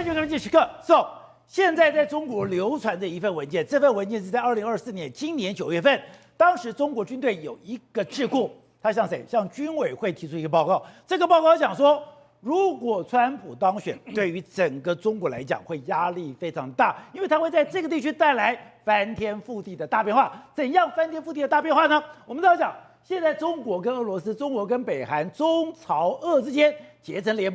关键关键时刻，So， 现在在中国流传着一份文件，这份文件是在2024年今年9月份，当时中国军队有一个智库，他向谁？向军委会提出一个报告。这个报告讲说，如果川普当选，对于整个中国来讲会压力非常大，因为他会在这个地区带来翻天覆地的大变化。怎样翻天覆地的大变化呢？我们都要讲，现在中国跟俄罗斯、中国跟北韩、中朝俄之间结成联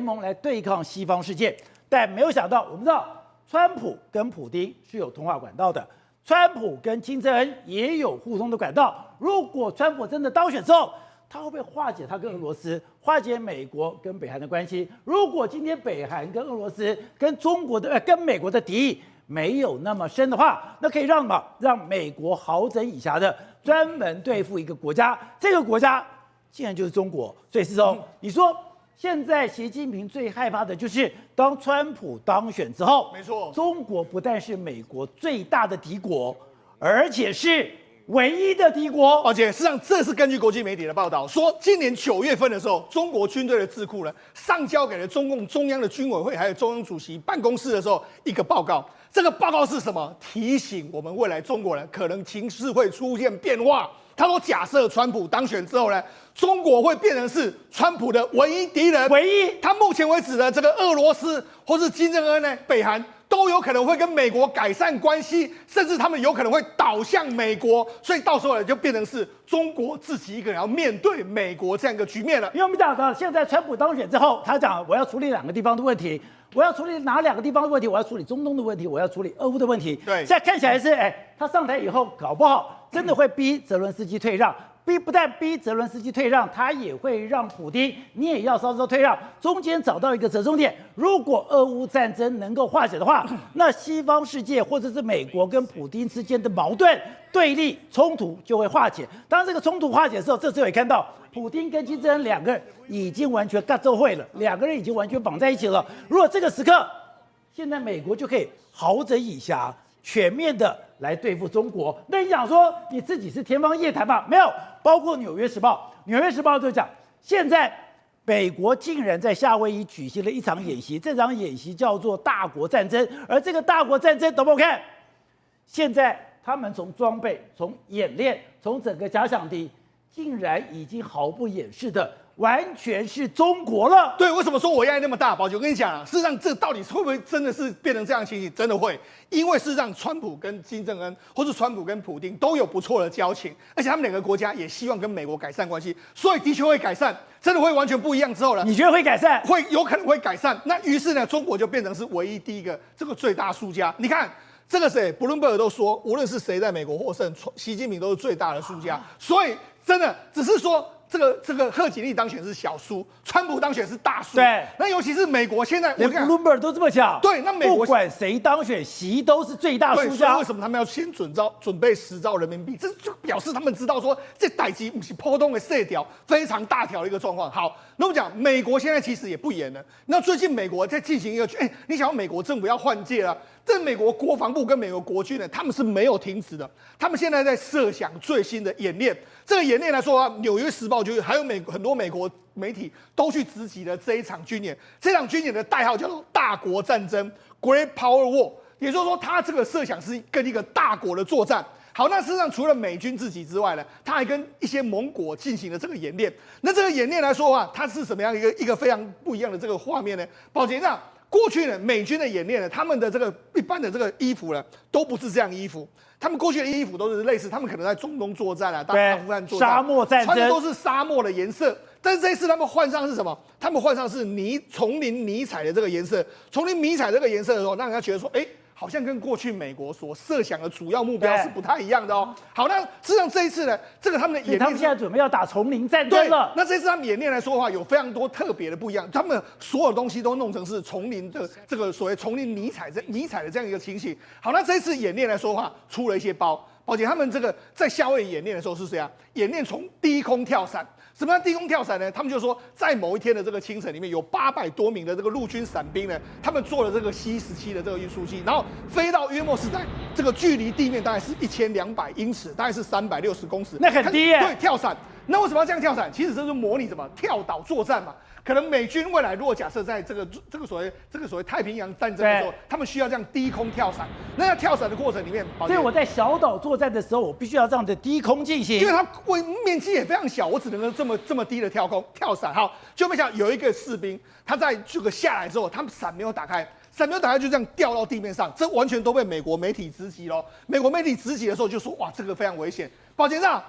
盟来对抗西方世界。但没有想到，我们知道，川普跟普丁是有通话管道的，川普跟金正恩也有互通的管道。如果川普真的当选之后，他会不会化解他跟俄罗斯、化解美国跟北韩的关系？如果今天北韩跟俄罗斯、跟中国的、跟美国的敌意没有那么深的话，那可以让什么？让美国好整以暇的专门对付一个国家，这个国家竟然就是中国。所以思聪，你说现在习近平最害怕的就是当川普当选之后，没错，中国不但是美国最大的敌国，而且是唯一的敌国。而且事实上，这是根据国际媒体的报道说，今年9月份的时候，中国军队的智库呢上交给了中共中央的军委会还有中央主席办公室的时候一个报告。这个报告是什么？提醒我们未来中国人可能情势会出现变化。他说，假设川普当选之后呢，中国会变成是川普的唯一敌人。唯一，他目前为止的这个俄罗斯或是金正恩呢，北韩都有可能会跟美国改善关系，甚至他们有可能会倒向美国，所以到时候呢，就变成是中国自己一个人要面对美国这样一个局面了。因为我们讲到现在川普当选之后，他讲我要处理2个地方的问题，我要处理哪2个地方的问题？我要处理中东的问题，我要处理俄乌的问题。对，现在看起来是，他上台以后搞不好真的会逼泽伦斯基退让。不但逼泽伦斯基退让，他也会让普丁你也要稍稍退让，中间找到一个折中点。如果俄乌战争能够化解的话，那西方世界或者是美国跟普丁之间的矛盾、对立、冲突就会化解。当这个冲突化解的时候，这时候也看到普丁跟金正恩2个人已经完全干奏会了，2个人已经完全绑在一起了。如果这个时刻，现在美国就可以好整以暇，全面的来对付中国。那你想说你自己是天方夜谭吗？没有，包括《纽约时报》，《纽约时报》就讲，现在美国竟然在夏威夷举行了一场演习，这场演习叫做大国战争。而这个大国战争，懂不懂看？现在他们从装备、从演练、从整个假想敌，竟然已经毫不掩饰的完全是中国了。对，为什么说我压力那么大？宝姐，我跟你讲啊，事实上这到底会不会真的是变成这样的情形？真的会，因为事实上川普跟金正恩，或是川普跟普丁都有不错的交情，而且他们2个国家也希望跟美国改善关系，所以的确会改善，真的会完全不一样之后呢？你觉得会改善？会，有可能会改善。那于是呢，中国就变成是唯一第一个这个最大输家。你看。这个谁，布伦伯尔都说，无论是谁在美国获胜，习近平都是最大的输家。所以真的只是说，这个贺锦丽当选是小输，川普当选是大输。对，那尤其是美国现在，连布伦伯尔都这么讲。对，那美国不管谁当选，习都是最大输家。为什么他们要先准备10兆人民币？这就表示他们知道说，这代级不是波动的射条，非常大条的一个状况。好，那我们讲美国现在其实也不严了。那最近美国在进行一个，你想要美国政府要换届了。这美国国防部跟美国国军呢，他们是没有停止的。他们现在在设想最新的演练。这个演练来说啊，《纽约时报》就是还有很多美国媒体都去直击了这一场军演。这场军演的代号叫做大国战争 （Great Power War）， 也就是说，它这个设想是跟一个大国的作战。好，那事实上除了美军自己之外呢，他还跟一些盟国进行了这个演练。那这个演练来说啊，它是什么样一个非常不一样的这个画面呢？宝杰长。过去呢，美军的演练呢，他们的这个一般的这个衣服呢，都不是这样衣服。他们过去的衣服都是类似，他们可能在中东作战啊，到阿富汗作战，沙漠战争，穿的都是沙漠的颜色。但是这一次他们换上是什么？他们换上是丛林迷彩的这个颜色。丛林迷彩这个颜色的时候，让人家觉得说，好像跟过去美国所设想的主要目标是不太一样的哦。好，那实际上这一次呢，这个他们的演练，他们现在准备要打丛林战争了。那这次他们演练来说的话，有非常多特别的不一样，他们所有东西都弄成是丛林的这个所谓丛林迷彩的这样一个情形。好，那这一次演练来说的话，出了一些包。宝姐他们这个在夏威夷演练的时候是这样，演练从低空跳伞。什么叫低空跳伞呢？他们就说，在某一天的这个清晨里面，有800多名的这个陆军伞兵呢，他们坐了这个 C-17的这个运输机，然后飞到约莫是在这个距离地面大概是1200英尺，大概是360公尺，那很低耶。对，跳伞。那为什么要这样跳伞？其实这是模拟什么跳岛作战嘛。可能美军未来如果假设在这个所谓太平洋战争的时候，他们需要这样低空跳伞。那在跳伞的过程里面，所以我在小岛作战的时候，我必须要这样的低空进行，因为它面积也非常小，我只能够这么低的跳伞。好，就没想到有一个士兵，他在这个下来之后，他们伞没有打开。伞没有打开就这样掉到地面上，这完全都被美国媒体直击咯。美国媒体直击的时候就说：“哇，这个非常危险。”保监长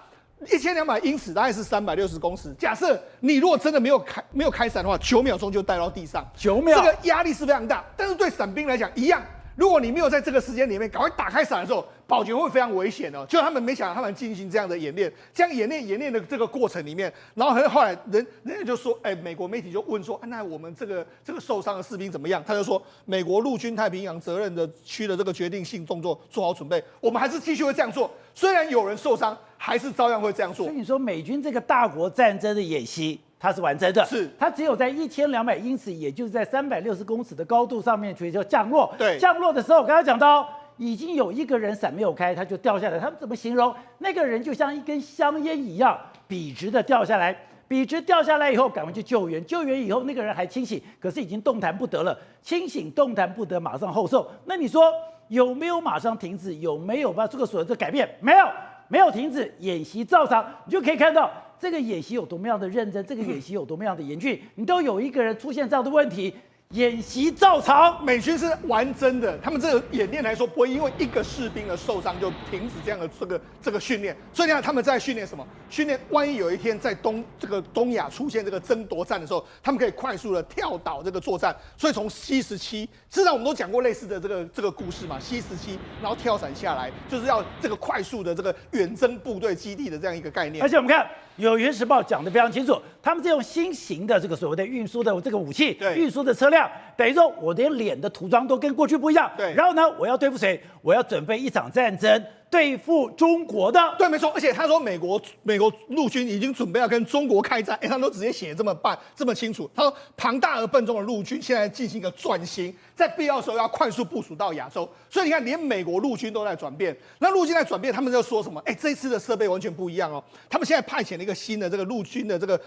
，1200英尺大概是360公尺。假设你如果真的没有开伞的话，9秒钟就带到地上，9秒，这个压力是非常大。但是对伞兵来讲一样，如果你没有在这个时间里面赶快打开伞的时候，保全会非常危险哦。就他们没想到他们进行这样的演练，这样演练的这个过程里面，然后后来人家就说，美国媒体就问说，那我们这个受伤的士兵怎么样？他就说，美国陆军太平洋责任的区的这个决定性动作做好准备，我们还是继续会这样做。虽然有人受伤，还是照样会这样做。所以你说美军这个大国战争的演习，它是完整的，是它只有在1200英尺，也就是在360公尺的高度上面就降落。对，降落的时候，我刚才讲到，已经有一个人伞没有开，他就掉下来。他们怎么形容？那个人就像一根香烟一样，笔直的掉下来。笔直掉下来以后，赶快去救援。救援以后，那个人还清醒，可是已经动弹不得了。清醒动弹不得，马上后受。那你说有没有马上停止？有没有把这个所有的改变？没有停止，演习照常。你就可以看到这个演习有多么样的认真，这个演习有多么样的严峻。你都有一个人出现这样的问题。演习照常，美军是玩真的，他们这个演练来说，不会因为一个士兵的受伤就停止这样的这个训练。所以你看他们在训练什么？训练万一有一天在东亚出现这个争夺战的时候，他们可以快速的跳岛这个作战。所以从 C-17，至少我们都讲过类似的这个故事嘛 ，C-17，然后跳伞下来，就是要这个快速的这个远征部队基地的这样一个概念。而且我们看《纽约时报》讲得非常清楚，他们是用新型的这个所谓的运输的这个武器，运输的车辆。等于说，我连脸的涂装都跟过去不一样。对，然后呢，我要对付谁？我要准备一场战争，对付中国的。对，没错。而且他说美国陆军已经准备要跟中国开战，他都直接写这么清楚。他说庞大而笨重的陆军现在进行一个转型，在必要的时候要快速部署到亚洲。所以你看，连美国陆军都在转变。那陆军在转变，他们就说什么？这一次的设备完全不一样哦。他们现在派遣了一个新的这个陆军的这个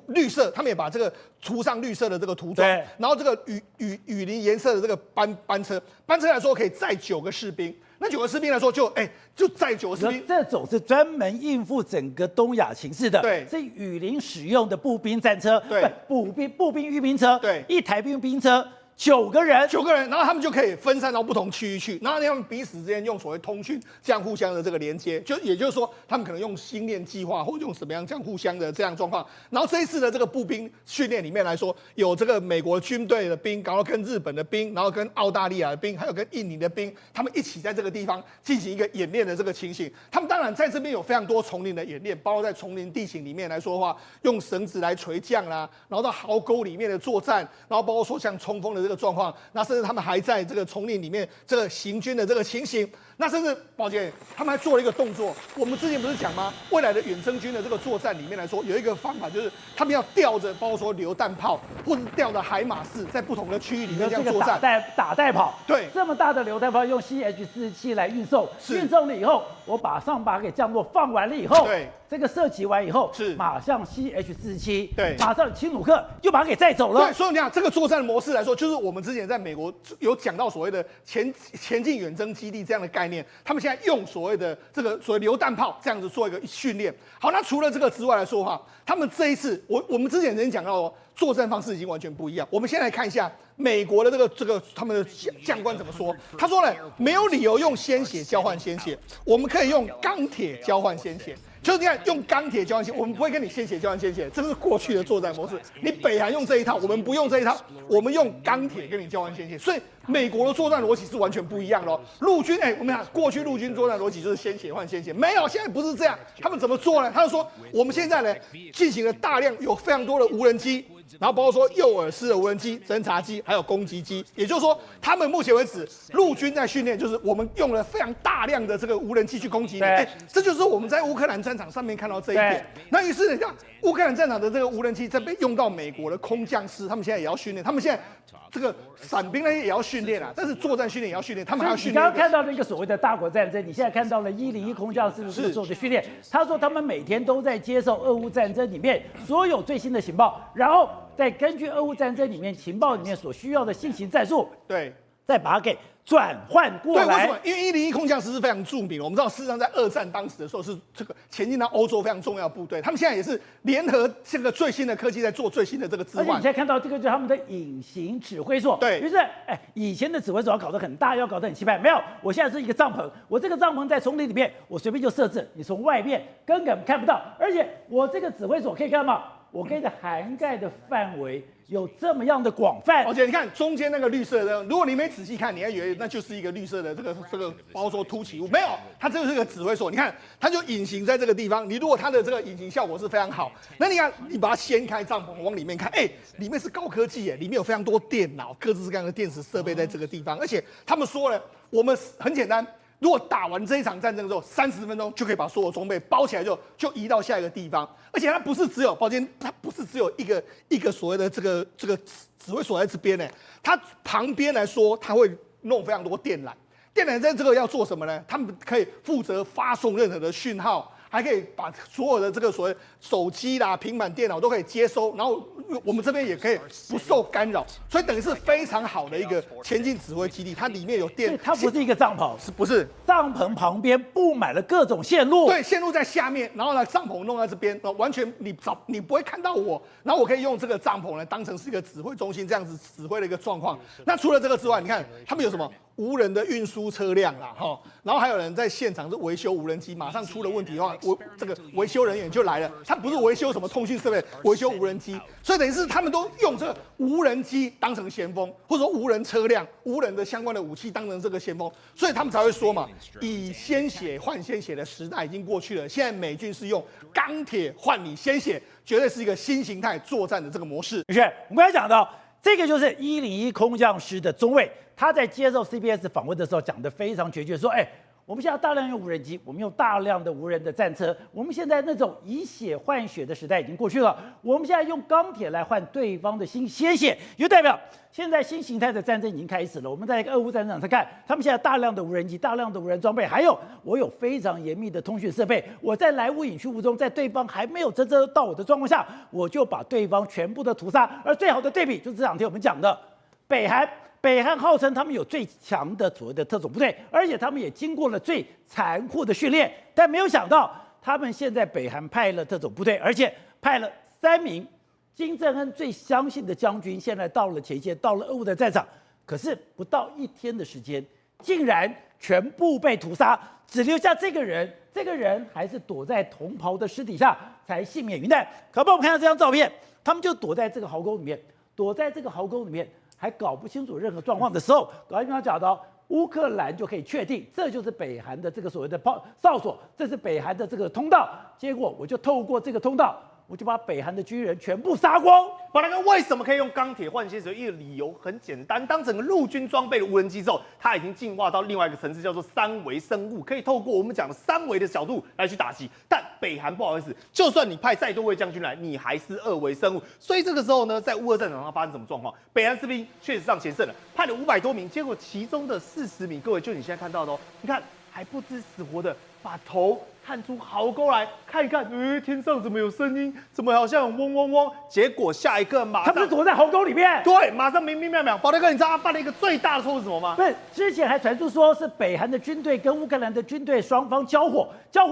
绿色，他们也把这个涂上绿色的这个涂装，然后这个雨林颜色的这个班车来说可以载9个士兵。那9个士兵来说就载9个士兵，这种是专门应付整个东亚情势的，对，是雨林使用的步兵战车，对，步兵运兵车，对，一台步兵车。9个人，然后他们就可以分散到不同区域去，然后他们彼此之间用所谓通讯，这样互相的这个连接，也就是说，他们可能用星链计划，或者用什么样这样互相的这样状况。然后这一次的这个步兵训练里面来说，有这个美国军队的兵，然后跟日本的兵，然后跟澳大利亚的兵，还有跟印尼的兵，他们一起在这个地方进行一个演练的这个情形。他们当然在这边有非常多丛林的演练，包括在丛林地形里面来说的话，用绳子来垂降啦，然后到壕沟里面的作战，然后包括说像冲锋的这个状况，那甚至他们还在这个丛林里面这个行军的这个情形，那甚至宝姐他们还做了一个动作。我们之前不是讲吗？未来的远征军的这个作战里面来说，有一个方法就是他们要吊着，包括说榴弹炮，或是吊着海马式，在不同的区域里面这样作战。打带跑，对，这么大的榴弹炮用 CH-47来运送，运送了以后，我把它给降落，放完了以后，对，这个射击完以后，是马上 CH-47，对，马上亲鲁克又把它给载走了。对，所以你看这个作战模式来说，就是我们之前在美国有讲到所谓的前进远征基地这样的概念，他们现在用所谓的榴弹炮这样子做一个训练。好，那除了这个之外来说的话，他们这一次我们之前曾经讲到哦，作战方式已经完全不一样。我们先来看一下美国的这个他们的将官怎么说。他说呢，没有理由用鲜血交换鲜血，我们可以用钢铁交换鲜血。就是你看，用钢铁交换鲜血，我们不会跟你鲜血交换鲜血，这是过去的作战模式。你北韩用这一套，我们不用这一套，我们用钢铁跟你交换鲜血。所以美国的作战逻辑是完全不一样的哦。陆军，我们看过去陆军作战逻辑就是鲜血换鲜血，没有，现在不是这样。他们怎么做呢？他就说，我们现在呢进行了大量有非常多的无人机，然后包括说诱饵式的无人机、侦察机，还有攻击机。也就是说，他们目前为止陆军在训练，就是我们用了非常大量的这个无人机去攻击你。这就是我们在乌克兰战场上面看到这一点。那于是你看，乌克兰战场的这个无人机在被用到美国的空降师，他们现在也要训练，他们现在这个伞兵呢也要训练啊，但是作战训练也要训练，他们还要训练。你刚刚看到的一个所谓的大国战争，你现在看到了101空降师的这个时候的训练，他说他们每天都在接受俄乌战争里面所有最新的情报，然后再根据俄乌战争里面情报里面所需要的新型战术，对，再把它给转换过来。对，为什么？因为101空降师是非常著名的。我们知道，事实上在二战当时的时候是这个前进到欧洲非常重要的部队，他们现在也是联合这个最新的科技在做最新的这个置换。而且你现在看到这个就是他们的隐形指挥所，对，就是以前的指挥所要搞得很大，要搞得很气派，没有，我现在是一个帐篷，我这个帐篷在丛林里面，我随便就设置，你从外面根本看不到，而且我这个指挥所可以看到吗？我可以的涵盖的范围有这么样的广泛，而且你看中间那个绿色的，如果你没仔细看，你还以为那就是一个绿色的这个包括说凸起物，没有，它这就是个指挥所。你看，它就隐形在这个地方。你如果它的这个隐形效果是非常好，那你看你把它掀开帐篷往里面看，里面是高科技耶，里面有非常多电脑、各式各样的电池设备在这个地方。而且他们说了，我们很简单。如果打完这一场战争之后，30分钟就可以把所有装备包起来就移到下一个地方，而且它不是只有，抱歉，它不是只有一个所谓的这个指挥所在这边呢，它旁边来说，它会弄非常多电缆，电缆在这个要做什么呢？他们可以负责发送任何的讯号。还可以把所有的这个所谓手机啦、平板电脑都可以接收，然后我们这边也可以不受干扰，所以等于是非常好的一个前进指挥基地。它里面有电，它不是一个帐篷，不是帐篷旁边布满了各种线路，对，线路在下面，然后呢帐篷弄在这边，完全你不会看到我，然后我可以用这个帐篷来当成是一个指挥中心，这样子指挥的一个状况。那除了这个之外，你看他们有什么？无人的运输车辆啦，然后还有人在现场是维修无人机，马上出了问题的话，这个维修人员就来了。他不是维修什么通讯设备，维修无人机，所以等于是他们都用这个无人机当成先锋，或者说无人车辆、无人的相关的武器当成这个先锋，所以他们才会说嘛，以鲜血换鲜血的时代已经过去了，现在美军是用钢铁换你鲜血，绝对是一个新形态作战的这个模式。是，我们刚才讲到。这个就是101空降师的中尉，他在接受 CBS 访问的时候讲得非常决绝，说：“我们现在大量用无人机，我们用大量的无人的战车，我们现在那种以血换血的时代已经过去了，我们现在用钢铁来换对方的鲜血，就代表现在新形态的战争已经开始了。我们在俄乌战场上看，他们现在大量的无人机、大量的无人装备，还有我有非常严密的通讯设备，我在来无影去无踪，在对方还没有真正到我的状况下，我就把对方全部的屠杀。而最好的对比就是这两天我们讲的北韩。”北韩号称他们有最强的所谓的特种部队，而且他们也经过了最残酷的训练，但没有想到他们现在北韩派了特种部队，而且派了3名金正恩最相信的将军，现在到了前线，到了俄乌的战场，可是不到1天的时间，竟然全部被屠杀，只留下这个人，这个人还是躲在同袍的尸体下才幸免于难。可不，我们看到这张照片，他们就躲在这个壕沟里面，还搞不清楚任何状况的时候，刚才讲到乌克兰就可以确定，这就是北韩的这个所谓的哨所，这是北韩的这个通道。结果我就透过这个通道，我就把北韩的军人全部杀光。巴大哥为什么可以用钢铁换鲜血？一个理由很简单，当整个陆军装备的无人机之后，它已经进化到另外一个层次，叫做3维生物，可以透过我们讲的3维的角度来去打击。但北韩不好意思，就算你派再多位将军来，你还是2维生物。所以这个时候呢，在乌俄战场上发生什么状况？北韩士兵确实上前线了，派了500多名，结果其中的40名，各位就你现在看到的哦，你看还不知死活的把头探出壕沟来看一看，天上怎么有声音？怎么好像嗡嗡嗡？结果下一刻马上他们躲在壕沟里面，对，马上明明白白。宝大哥，你知道他犯了一个最大的错误是什么吗？不是，之前还传出说是北韩的军队跟乌克兰的军队双方交火，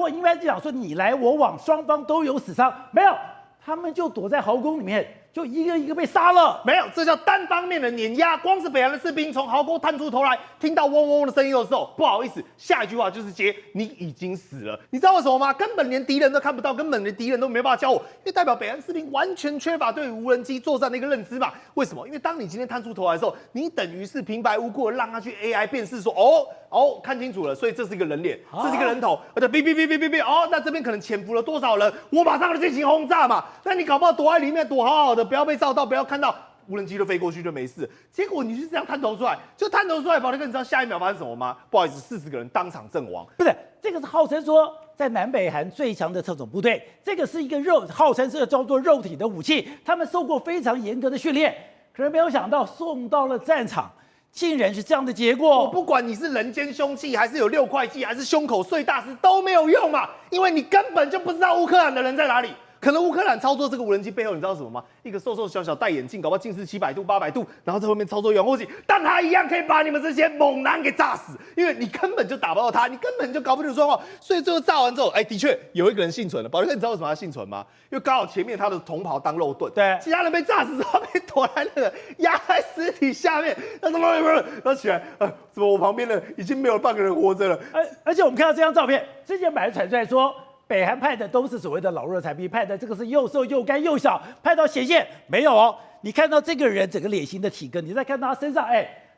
应该是讲说你来我往，双方都有死伤，没有，他们就躲在壕沟里面。就一个一个被杀了，没有，这叫单方面的碾压。光是北韩的士兵从壕沟探出头来，听到嗡嗡嗡的声音的时候，不好意思，下一句话就是接你已经死了。你知道为什么吗？根本连敌人都看不到，根本连敌人都没办法交火，因为代表北韩士兵完全缺乏对于无人机作战的一个认知嘛。为什么？因为当你今天探出头来的时候，你等于是平白无故的让他去 AI 辨识说，哦，看清楚了，所以这是一个人脸，这是一个人头，而且哔，哦，那这边可能潜伏了多少人，我马上就进行轰炸嘛。那你搞不好躲在里面躲好好的，不要被照到，不要看到。无人机就飞过去就没事，结果你是这样探头出来，就探头出来，宝力哥，你知道下一秒发生什么吗？不好意思，40个人当场阵亡。不是，这个是号称说在南北韩最强的特种部队，这个是一个号称是叫做肉体的武器，他们受过非常严格的训练，可是没有想到送到了战场，竟然是这样的结果。我不管你是人间凶器，还是有6块肌，还是胸口碎大石都没有用嘛，因为你根本就不知道乌克兰的人在哪里。可能乌克兰操作这个无人机背后，你知道什么吗？一个瘦瘦小小戴眼镜，搞不好近视700度、800度，然后在后面操作遥控器，但他一样可以把你们这些猛男给炸死，因为你根本就打不到他，你根本就搞不清楚状况。所以最后炸完之后，的确有一个人幸存了。宝力哥，你知道为什么他幸存吗？因为刚好前面他的同袍当肉盾，对，其他人被炸死之后被躲在那个压在尸体下面，他怎么然后起来，怎么我旁边的已经没有半个人活着了？而且我们看到这张照片，之前本来传出来说。北韩派的都是所谓的老弱残兵，派的这个是又瘦又干又小，派到前线没有哦。你看到这个人整个脸型的体格，你再看到他身上，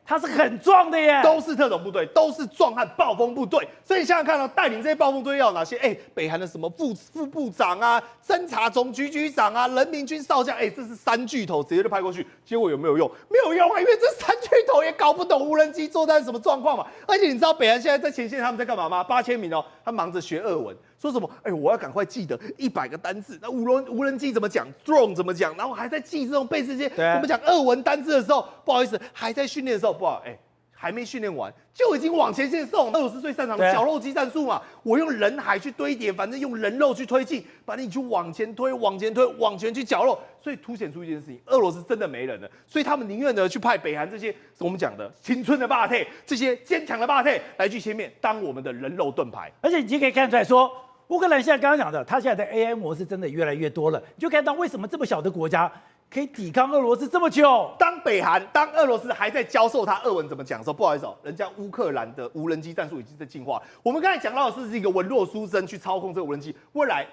他是很壮的耶，都是特种部队，都是壮汉暴风部队。所以你想想看到带领这些暴风部队要有哪些？北韩的什么副部长啊、侦察总局局长啊、人民军少将，这是3巨头，直接就派过去。结果有没有用？没有用啊，因为这3巨头也搞不懂无人机作战什么状况嘛。而且你知道北韩现在在前线他们在干嘛吗？8000名哦，他忙着学俄文。说什么？我要赶快记得100个单字。那无人机怎么讲 ？drone 怎么讲？然后还在记这种背这些我们讲俄文单字的时候，不好意思，还在训练的时候，不好，还没训练完就已经往前线送。俄罗斯最擅长的绞肉机战术嘛，我用人海去堆叠，反正用人肉去推进，把你去往前推，往前去绞肉。所以凸显出一件事情，俄罗斯真的没人了。所以他们宁愿呢去派北韩这些我们讲的青春的霸退，这些坚强的霸退来去前面当我们的人肉盾牌。而且你就可以看出来说。乌克兰现在刚刚讲的，他现在的 AI 模式真的越来越多了，你就看到为什么这么小的国家可以抵抗俄罗斯这么久。当俄罗斯还在教授他俄文怎么讲的时候，不好意思人家乌克兰的无人机战术已经在进化。我们刚才讲到的是一个文弱书生去操控这个无人机，未来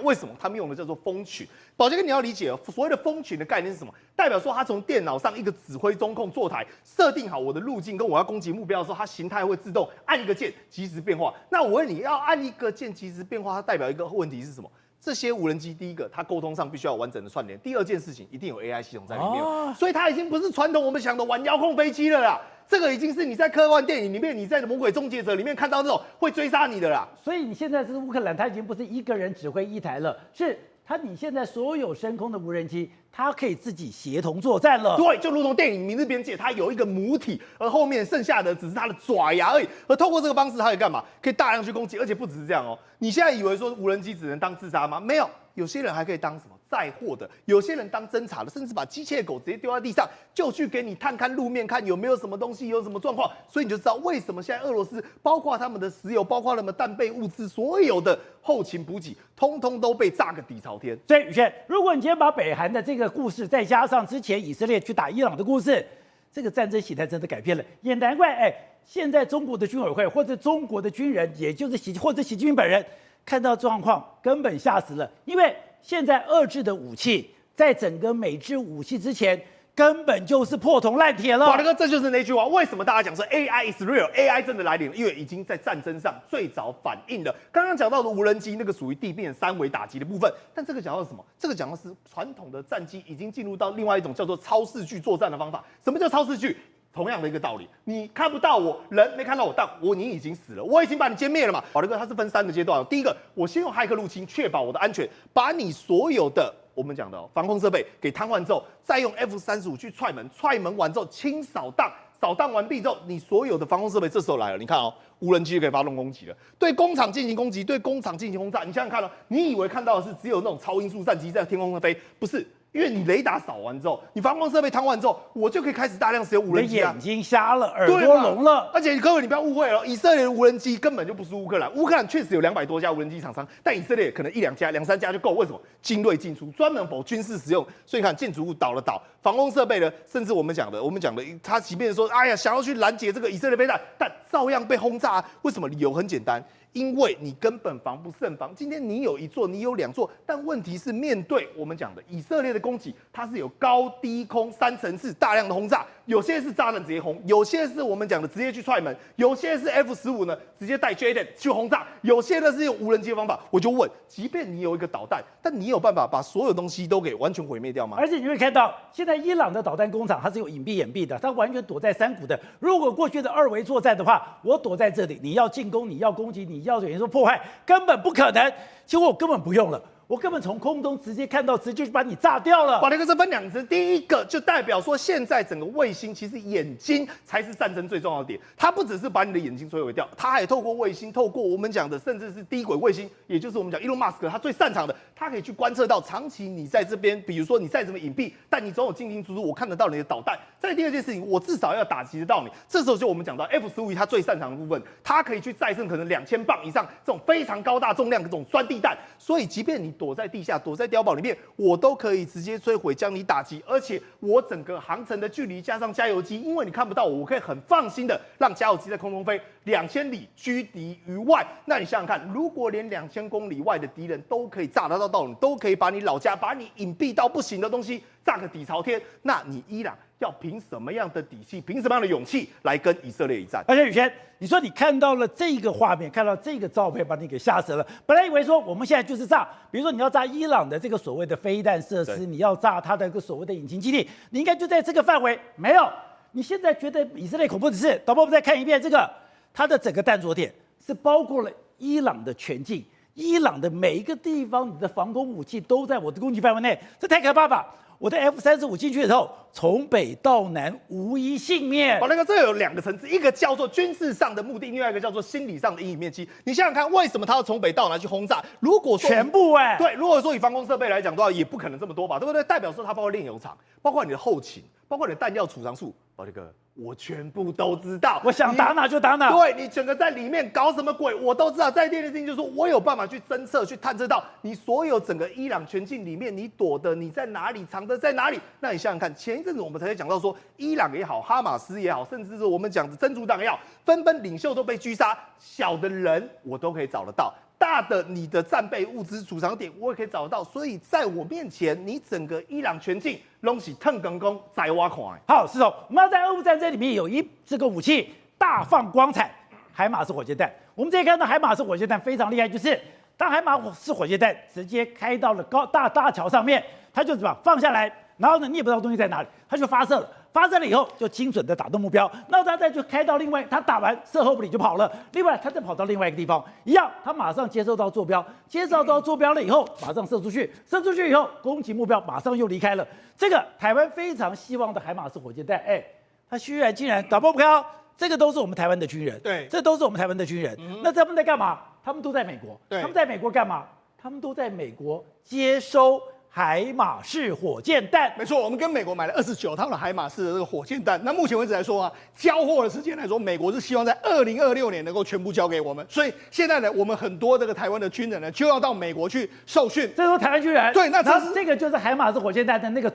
为什么他们用的叫做蜂群？宝杰哥，你要理解所谓的蜂群的概念是什么？代表说他从电脑上一个指挥中控座台设定好我的路径跟我要攻击目标的时候，它形态会自动按一个键即时变化。那我问你要按一个键即时变化，它代表一个问题是什么？这些无人机，第一个，它沟通上必须要有完整的串联；第二件事情，一定有 AI 系统在里面，所以它已经不是传统我们想的玩遥控飞机了啦。这个已经是你在科幻电影里面，你在《魔鬼终结者》里面看到那种会追杀你的啦。所以你现在是乌克兰，它已经不是一个人指挥一台了，是你现在所有升空的无人机，它可以自己协同作战了。对，就如同电影《明日边界》，它有一个母体，而后面剩下的只是它的爪牙而已。而透过这个方式，它可以干嘛？可以大量去攻击，而且不只是这样哦。你现在以为说无人机只能当自杀吗？没有，有些人还可以当什么载货的，有些人当侦察的，甚至把机械狗直接丢在地上，就去给你探看路面，看有没有什么东西，有什么状况。所以你就知道为什么现在俄罗斯，包括他们的石油，包括他们的弹备物资，所有的后勤补给，通通都被炸个底朝天。所以宇轩，如果你今天把北韩的这个故事，再加上之前以色列去打伊朗的故事，这个战争形态真的改变了，也难怪现在中国的军委会或者中国的军人，也就是习近平本人，看到状况根本吓死了，因为现在遏制的武器，在整个美制武器之前，根本就是破铜烂铁了。宝哥，这就是那句话，为什么大家讲说 AI is real，AI 真的来临了？因为已经在战争上最早反应了。刚刚讲到的无人机，那个属于地面3维打击的部分，但这个讲到什么？这个讲的是传统的战机已经进入到另外一种叫做超视距作战的方法。什么叫超视距？同样的一个道理，你看不到我，人没看到我，但你已经死了，我已经把你歼灭了嘛。宝哥，它是分3个阶段。第一个，我先用骇客入侵确保我的安全，把你所有的我们讲的防空设备给瘫痪之后，再用 F-35去踹门，踹门完之后清扫荡，扫荡完毕之后，你所有的防空设备这时候来了，你看无人机就可以发动攻击了，对工厂进行攻击，对工厂进行轰炸。你想想看你以为看到的是只有那种超音速战机在天空上飞，不是。因为你雷达扫完之后，你防空设备瘫痪之后，我就可以开始大量使用无人机啊。眼睛瞎了，耳朵聋了。而且各位，你不要误会了，以色列的无人机根本就不是乌克兰。乌克兰确实有200多家无人机厂商，但以色列可能1-2家、2-3家就够。为什么？精锐进出，专门否军事使用。所以你看，建筑物倒了倒，防空设备呢，甚至我们讲的，他即便说，哎呀，想要去拦截这个以色列飞弹，但照样被轰炸。为什么？理由很简单。因为你根本防不胜防。今天你有1座，你有2座，但问题是面对我们讲的以色列的攻击，它是有高低空3层次大量的轰炸，有些是炸弹直接轰，有些是我们讲的直接去踹门，有些是 F-15呢直接带 Jaden 去轰炸，有些呢是用无人机的方法。我就问，即便你有一个导弹，但你有办法把所有东西都给完全毁灭掉吗？而且你会看到，现在伊朗的导弹工厂它是有隐蔽掩蔽的，它完全躲在山谷的。如果过去的二维作战的话，我躲在这里，你要进攻，你要攻击，你要等于说破坏，根本不可能。结果我根本不用了。我根本从空中直接看到，直接就把你炸掉了。把那个是分两层，第一个就代表说，现在整个卫星其实眼睛才是战争最重要的点，它不只是把你的眼睛摧毁掉，它还透过卫星，透过我们讲的甚至是低轨卫星，也就是我们讲 Elon Musk 他最擅长的，他可以去观测到长期你在这边，比如说你再怎么隐蔽，但你总有进进出出，我看得到你的导弹。再第二件事情，我至少要打击得到你。这时候就我们讲到 F-15它最擅长的部分，它可以去再生可能2000磅以上这种非常高大重量的这种酸地弹，所以即便你躲在地下，躲在碉堡里面，我都可以直接摧毁，将你打击。而且我整个航程的距离加上加油机，因为你看不到我，我可以很放心的让加油机在空中飞2000里，居敌于外。那你想想看，如果连2000公里外的敌人都可以炸得到你，都可以把你老家、把你隐蔽到不行的东西炸个底朝天，那你伊朗要凭什么样的底气，凭什么样的勇气来跟以色列一战？而且宇轩，你说你看到了这个画面，看到这个照片，把你给吓死了。本来以为说我们现在就是炸，比如说你要炸伊朗的这个所谓的飞弹设施，你要炸它的一个所谓的引擎基地，你应该就在这个范围。没有，你现在觉得以色列恐怖的是，导播我们再看一遍这个，它的整个弹着点是包括了伊朗的全境，伊朗的每一个地方，你的防空武器都在我的攻击范围内，这太可怕吧？我的 F-35进去的时候，从北到南无一幸免。那个这有两个层次，一个叫做军事上的目的，另外一个叫做心理上的阴影面积。你想想看，为什么他要从北到南去轰炸？如果说全部对，如果说以防空设备来讲的话，也不可能这么多吧，对不对？代表说它包括炼油厂，包括你的后勤，包括你的弹药储藏处，这个我全部都知道。我想打哪就打哪。对，你整个在里面搞什么鬼，我都知道。在第二件事情就是说，我有办法去侦测、去探测到你所有整个伊朗全境里面，你躲的你在哪里，藏的在哪里。那你想想看，前一阵子我们才讲到说，伊朗也好，哈马斯也好，甚至是我们讲的真主党也好，纷纷领袖都被狙杀，小的人我都可以找得到。大的你的战备物资储藏点，我也可以找得到，所以在我面前，你整个伊朗全境拢是腾更公在挖矿。好，是哦，我们要在俄乌战争里面有这个武器大放光彩，海马斯火箭弹。我们这里看到海马斯火箭弹非常厉害，就是当海马斯火箭弹直接开到了大桥上面，它就怎么放下来，然后呢你也不知道东西在哪里，它就发射了。发射了以后就精准的打中目标，那他再就开到另外，他打完射后不理就跑了。另外他再跑到另外一个地方，一样，他马上接收到坐标，接收到坐标了以后，马上射出去，射出去以后攻击目标，马上又离开了。这个台湾非常希望的海马斯火箭弹，他竟然打不开，这个都是我们台湾的军人，对，这都是我们台湾的军人。那他们在干嘛？他们都在美国，对，他们在美国干嘛？他们都在美国接收海马式火箭弹。没错，我们跟美国买了29套的海马式的这个火箭弹。那目前为止来说啊，交货的时间来说，美国是希望在2026年能够全部交给我们。所以现在呢，我们很多这个台湾的军人呢，就要到美国去受训。这都是台湾军人。对，那这个就是海马式火箭弹的那个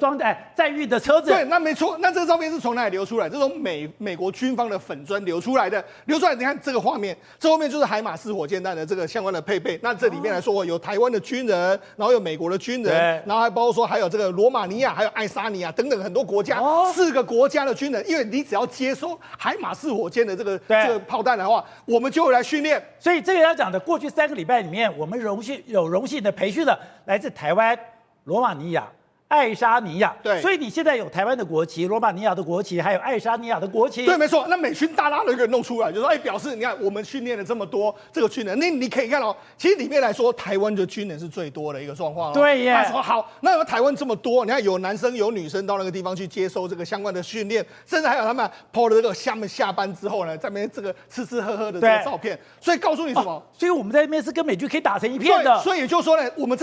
载运的车子。对，那没错。那这个照片是从哪里流出来？这种美国军方的粉砖流出来的。流出来，你看这个画面，这后面就是海马式火箭弹的这个相关的配备。那这里面来说，有台湾的军人，然后有美国的军人，然后还包括说还有这个罗马尼亚，还有爱沙尼亚等等很多国家，4个国家的军人。因为你只要接收海马式火箭的这个炮弹的话，我们就会来训练。所以这个要讲的，过去3个礼拜里面，我们有荣幸的培训了来自台湾、罗马尼亚、爱沙尼亚。对，所以你现在有台湾的国旗、罗马尼亚的国旗，还有爱沙尼亚的国旗。对，没错。那美军大拉的一个弄出来，就说表示你看我们训练了这么多这个军人，那你可以看到，其实里面来说，台湾的军人是最多的一个状况。对耶。他说好，那台湾这么多，你看有男生有女生到那个地方去接受这个相关的训练，甚至还有他们 PO 的这个他们下班之后呢，在那边这个吃吃喝喝的这个照片。所以告诉你什么？所以我们在那边是跟美军可以打成一片的。所以也就是说呢，我们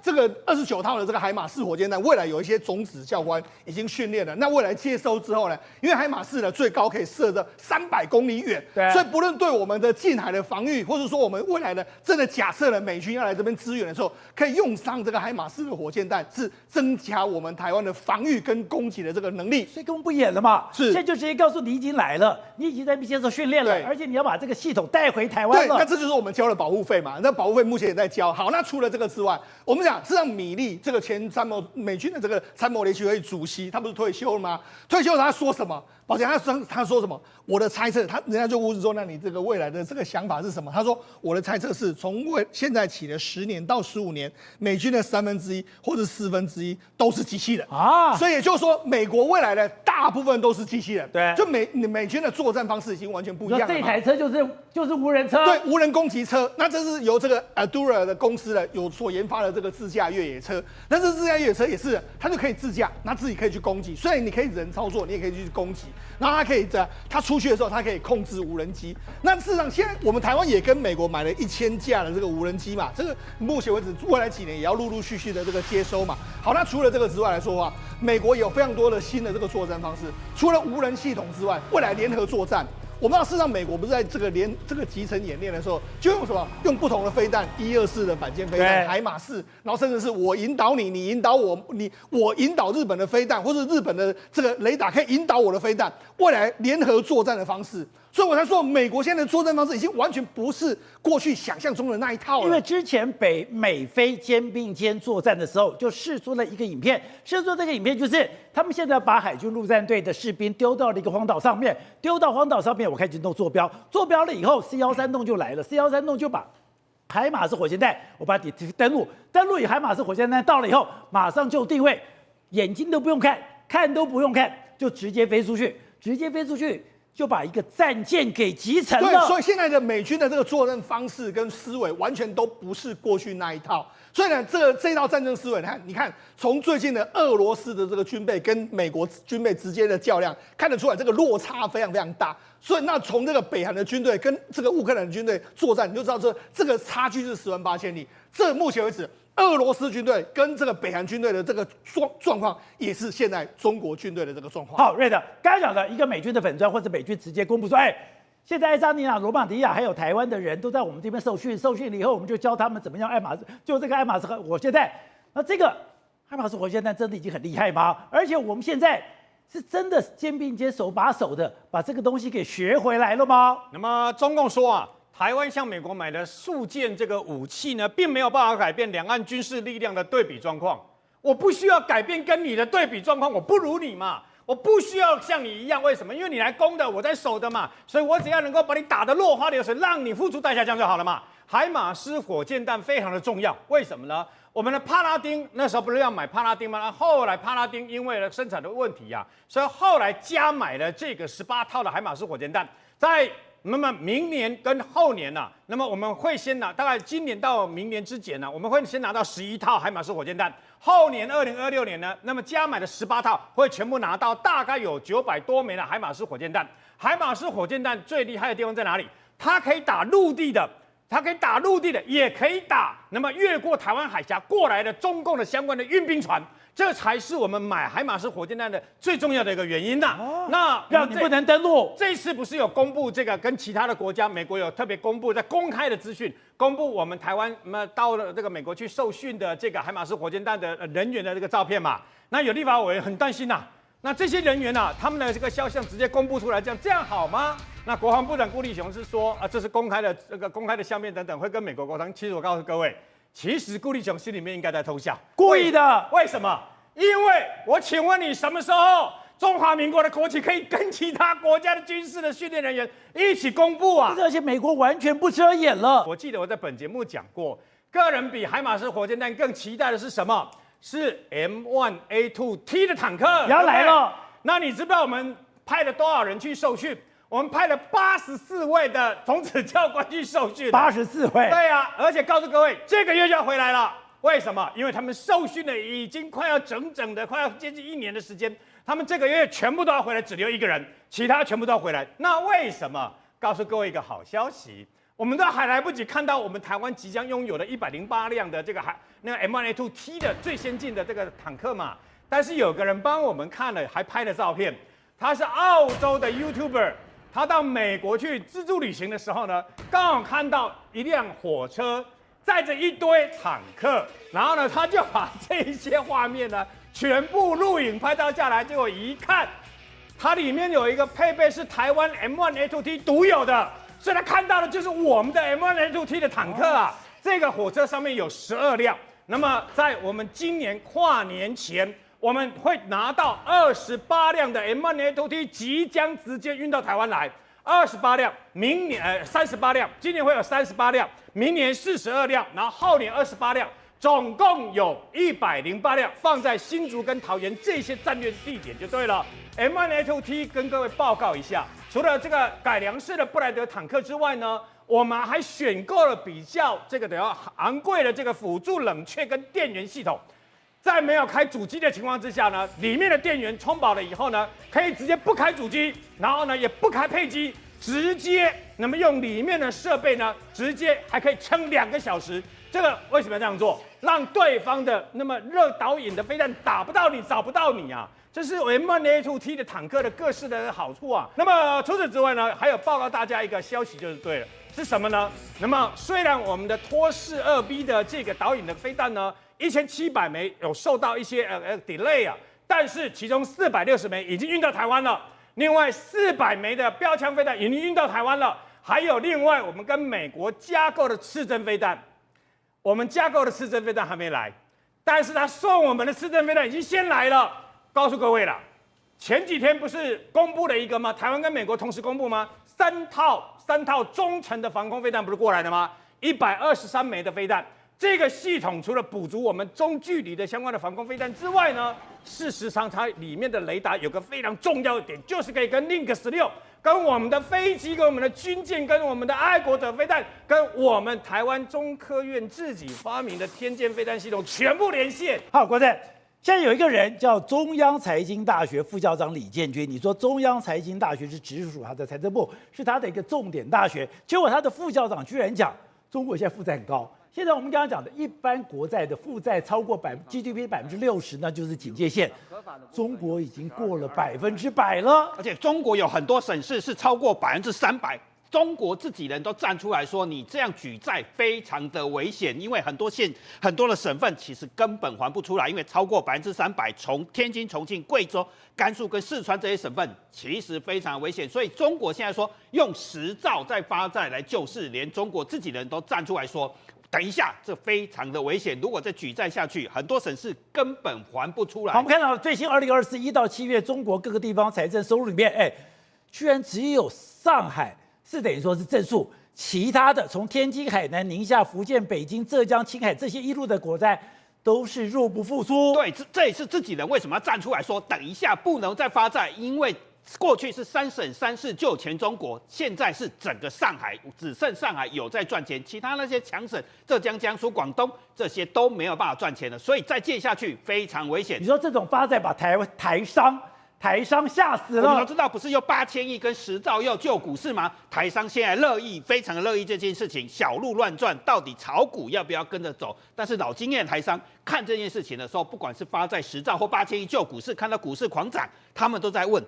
这个29套的这个海马式火箭弹，未来有一些种子教官已经训练了。那未来接收之后呢，因为海马式呢最高可以射到300公里远，所以不论对我们的近海的防御，或者说我们未来呢真的假设了美军要来这边支援的时候，可以用上这个海马式的火箭弹，是增加我们台湾的防御跟攻击的这个能力。所以根本不演了嘛，是现在就直接告诉你已经来了，你已经在接受训练了，而且你要把这个系统带回台湾了。对，那这就是我们交的保护费嘛。那保护费目前也在交。好，那除了这个之外，我们讲实际上米利这个前美军的这个参谋联席会议主席，他不是退休了吗？退休他说什么？抱歉，他说什么？我的猜测，人家就问说，那你这个未来的这个想法是什么？他说我的猜测是从现在起的10年到15年，美军的1/3或者1/4都是机器人啊，所以也就是说，美国未来的大部分都是机器人。对，就美军的作战方式已经完全不一样了。这台车就是无人车，对，无人攻击车。那这是由这个 Adura 的公司所研发的这个自驾越野车。那这自驾越野车也是，它就可以自驾，那自己可以去攻击。虽然你可以人操作，你也可以去攻击。然后它可以它出去的时候，它可以控制无人机。那事实上，现在我们台湾也跟美国买了1000架的这个无人机嘛，这个目前为止，未来几年也要陆陆续续的这个接收嘛。好，那除了这个之外来说的话，美国有非常多的新的这个作战方式，除了无人系统之外，未来联合作战。我们知道，事实上，美国不是在这个集成演练的时候，就用什么？用不同的飞弹，124的反舰飞弹，海马式，然后甚至是我引导你，你引导我，我引导日本的飞弹，或者日本的这个雷达可以引导我的飞弹，未来联合作战的方式。所以我才说，美国现在的作战方式已经完全不是过去想象中的那一套了。因为之前美菲肩并肩作战的时候，就释出了一个影片，释出这个影片就是他们现在把海军陆战队的士兵丢到了一个荒岛上面，丢到荒岛上面，我开始弄坐标，坐标了以后 C13洞就来了 ，C13洞就把海马斯火箭弹，我把你登陆以海马斯火箭弹到了以后，马上就定位，眼睛都不用看，看都不用看，就直接飞出去，就把一个战舰给集成了。对，所以现在的美军的这个作战方式跟思维完全都不是过去那一套。所以呢，这套战争思维，你看，从最近的俄罗斯的这个军备跟美国军备之间的较量，看得出来这个落差非常非常大。所以那从这个北韩的军队跟这个乌克兰的军队作战，你就知道这个差距是10万8千里。这目前为止，俄罗斯军队跟这个北韩军队的这个状况，也是现在中国军队的这个状况。好，瑞德，刚才讲的一个美军的粉专或者美军直接公布说，现在爱沙尼亚、罗马尼亚还有台湾的人都在我们这边受训了以后，我们就教他们怎么样就这个爱马仕火箭弹。那这个爱马仕火箭弹真的已经很厉害吗？而且我们现在是真的肩并肩、手把手的把这个东西给学回来了吗？那么中共说啊，台湾向美国买的数件这个武器呢，并没有办法改变两岸军事力量的对比状况。我不需要改变跟你的对比状况，我不如你嘛。我不需要像你一样，为什么？因为你来攻的，我在守的嘛，所以我只要能够把你打得落花流水，让你付出代价，这样就好了嘛。海马斯火箭弹非常的重要，为什么呢？我们的帕拉丁那时候不是要买帕拉丁吗？后来帕拉丁因为了生产的问题所以后来加买了这个18套的海马斯火箭弹，在那么明年跟后年那么我们会先拿，大概今年到明年之前我们会先拿到11套海马斯火箭弹。后年2026年呢，那么加买的18套会全部拿到，大概有900多枚的海马斯火箭弹。海马斯火箭弹最厉害的地方在哪里？它可以打陆地的，也可以打那么越过台湾海峡过来的中共的相关的运兵船。这才是我们买海马斯火箭弹的最重要的一个原因那让你不能登陆。这次不是有公布这个跟其他的国家，美国有特别公布在公开的资讯，公布我们台湾到了这个美国去受训的这个海马斯火箭弹的人员的这个照片嘛？那有立法委员很担心那这些人员他们的这个肖像直接公布出来，这样好吗？那国防部长顾立雄是说这是公开的相片等等，会跟美国沟通。其实我告诉各位。其实顾立雄心里面应该在偷笑，故意的。为什么？因为我请问你，什么时候中华民国的国旗可以跟其他国家的军事的训练人员一起公布而且美国完全不遮掩了。我记得我在本节目讲过，个人比海马斯火箭弹更期待的是什么？是 M1A2T 的坦克要来了。那你知不知道我们派了多少人去受训？我们派了84位的种子教官去受训，84位。对而且告诉各位，这个月就要回来了。为什么？因为他们受训了已经快要快要接近1年的时间，他们这个月全部都要回来，只留1个人，其他全部都要回来。那为什么？告诉各位一个好消息，我们都还来不及看到我们台湾即将拥有的108辆的这个那个 M1A2T 的最先进的这个坦克嘛。但是有个人帮我们看了，还拍了照片，他是澳洲的 YouTuber。他到美国去自助旅行的时候呢，刚好看到一辆火车载着一堆坦克，然后呢，他就把这些画面呢全部录影拍照下来，结果一看，它里面有一个配备是台湾 M1A2T 独有的，所以他看到的就是我们的 M1A2T 的坦克这个火车上面有12辆，那么在我们今年跨年前，我们会拿到28辆的 M1A2T 即将直接运到台湾来，28辆，明年38辆，今年会有38辆，明年42辆，然后后年28辆。总共有108辆放在新竹跟桃园这些战略地点就对了。M1A2T 跟各位报告一下，除了这个改良式的布莱德坦克之外呢，我们还选购了比较这个昂贵的这个辅助冷却跟电源系统。在没有开主机的情况之下呢，里面的电源充饱了以后呢，可以直接不开主机，然后呢也不开配机，直接那么用里面的设备呢，直接还可以撑2个小时。这个为什么要这样做？让对方的那么热导引的飞弹打不到你，找不到你啊！这是 M1A2T 的坦克的各式的好处啊。那么除此之外呢，还有报告大家一个消息就是对了，是什么呢？那么虽然我们的托式2B 的这个导引的飞弹呢，1700枚有受到一些delay 啊，但是其中460枚已经运到台湾了，另外400枚的标枪飞弹已经运到台湾了，还有另外我们跟美国加购的刺针飞弹。我们加购的刺针飞弹还没来，但是他送我们的刺针飞弹已经先来了。告诉各位了，前几天不是公布了一个吗？台湾跟美国同时公布吗？3套中程的防空飞弹不是过来的吗？123枚的飞弹。这个系统除了补足我们中距离的相关的防空飞弹之外呢，事实上它里面的雷达有个非常重要的点，就是可以跟 Link 16。跟我们的飞机、跟我们的军舰、跟我们的爱国者飞弹、跟我们台湾中科院自己发明的天剑飞弹系统全部连线。好，国政，现在有一个人叫中央财经大学副校长李建军，你说中央财经大学是直属他的财政部，是他的一个重点大学，结果他的副校长居然讲中国现在负债很高。现在我们刚刚讲的，一般国债的负债超过GDP 60%，那就是警戒线。中国已经过了100%了，而且中国有很多省市是超过300%。中国自己人都站出来说，你这样举债非常的危险，因为很多的省份其实根本还不出来，因为超过300%，从天津、重庆、贵州、甘肃跟四川这些省份其实非常危险，所以中国现在说用10兆在发债来救市，连中国自己人都站出来说。等一下，这非常的危险。如果再举债下去，很多省市根本还不出来。好，我们看到最新2024 1到7月，中国各个地方财政收入里面，居然只有上海是等于说是正数，其他的从天津、海南、宁夏、福建、北京、浙江、青海这些一路的国债都是入不敷出。对，这也是自己人为什么要站出来说，等一下不能再发债，因为。过去是3省3市救全中国，现在是整个上海，只剩上海有在赚钱，其他那些强省浙江、江苏、广东这些都没有办法赚钱了，所以再借下去非常危险。你说这种发债把台商吓死了。我们都知道，不是又8000亿跟10兆要救股市吗？台商现在非常乐意这件事情，小鹿乱撞，到底炒股要不要跟着走？但是老经验的台商看这件事情的时候，不管是发债10兆或8000亿救股市，看到股市狂涨，他们都在问。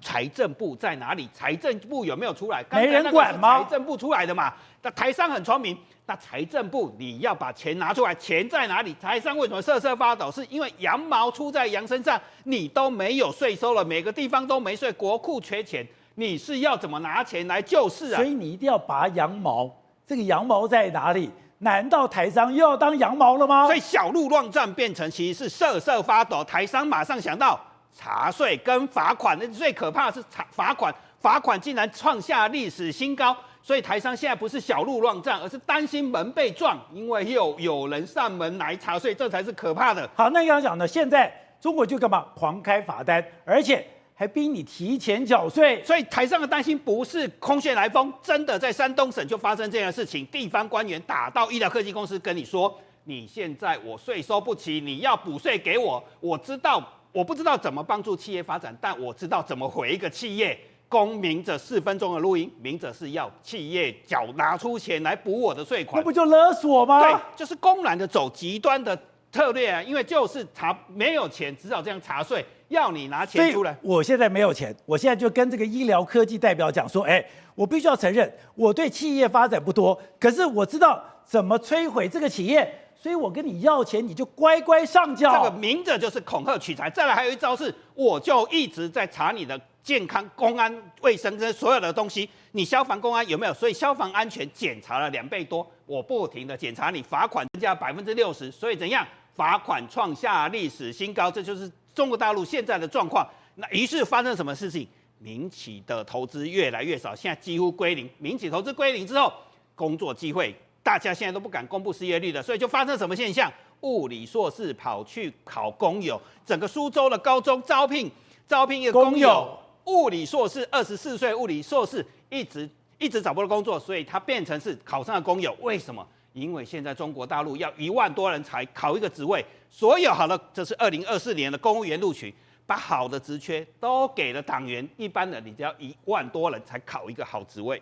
财政部在哪里？财政部有没有出来？没人管吗？财政部出来的嘛。那台商很聪明，那财政部你要把钱拿出来，钱在哪里？台商为什么瑟瑟发抖？是因为羊毛出在羊身上，你都没有税收了，每个地方都没税，国库缺钱，你是要怎么拿钱来救市啊？所以你一定要拔羊毛，这个羊毛在哪里？难道台商又要当羊毛了吗？所以小鹿乱撞变成其实是瑟瑟发抖，台商马上想到。查税跟罚款，最可怕的是罚款竟然创下历史新高，所以台商现在不是小鹿乱撞，而是担心门被撞，因为又有人上门来查税，这才是可怕的。好，那刚刚讲呢，现在中国就干嘛？狂开罚单，而且还逼你提前缴税，所以台上的担心不是空穴来风，真的在山东省就发生这样的事情，地方官员打到医疗科技公司跟你说，你现在我税收不齐，你要补税给我，我不知道怎么帮助企业发展，但我知道怎么回一个企业。公明着4分钟的录音，明着是要企业拿出钱来补我的税款，那不就勒索吗？对，就是公然的走极端的策略啊！因为就是没有钱，只好这样查税，要你拿钱出来。我现在没有钱，我现在就跟这个医疗科技代表讲说，我必须要承认，我对企业发展不多，可是我知道怎么摧毁这个企业。所以我跟你要钱，你就乖乖上缴。这个明着就是恐吓取财。再来还有一招是，我就一直在查你的健康、公安、卫生这所有的东西，你消防、公安有没有？所以消防安全检查了2倍多，我不停的检查你，罚款增加60%，所以怎样？罚款创下历史新高，这就是中国大陆现在的状况。那于是发生什么事情？民企的投资越来越少，现在几乎归零。民企投资归零之后，工作机会大家现在都不敢公布失业率了，所以就发生什么现象？物理硕士跑去考公有，整个苏州的高中招聘一个公有物理硕士，24岁物理硕士一直找不到工作，所以他变成是考上了公有。为什么？因为现在中国大陆要1万多人才考一个职位，所有好的，这是2024年的公务员录取，把好的职缺都给了党员，一般人你只要1万多人才考一个好职位。